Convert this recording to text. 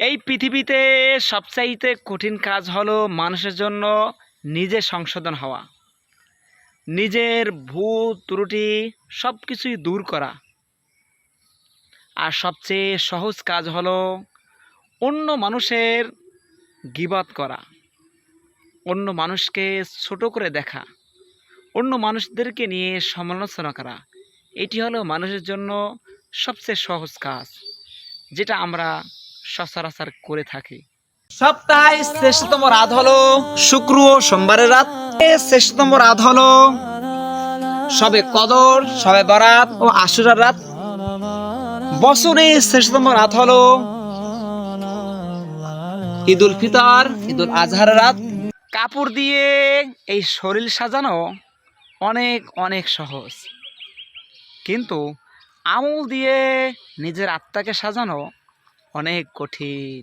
এই পৃথিবীতে সবচাইতে কঠিন কাজ হলো মানুষের জন্য নিজে সংশোধন হওয়া, নিজের ভুল ত্রুটি সব কিছুই দূর করা। আর সবচেয়ে সহজ কাজ হলো অন্য মানুষের গীবত করা, অন্য মানুষকে ছোট করে দেখা, অন্য মানুষদেরকে নিয়ে সমালোচনা করা। এটি হলো মানুষের জন্য সবচেয়ে সহজ কাজ, যেটা আমরা সচরাচর করে থাকি। সপ্তাহে শ্রেষ্ঠতম রাত হলো শুক্র ও সোমবারের রাত। শ্রেষ্ঠতম রাত হলো শবে কদর, শবে বরাত ও আশুরার রাত। বছরে শ্রেষ্ঠতম রাত হলো ঈদুল ফিতর, ঈদুল আজহার রাত। কাপড় দিয়ে এই শরীর সাজানো অনেক অনেক সহজ, কিন্তু আমল দিয়ে নিজের আত্মাকে সাজানো অনেক কঠিন।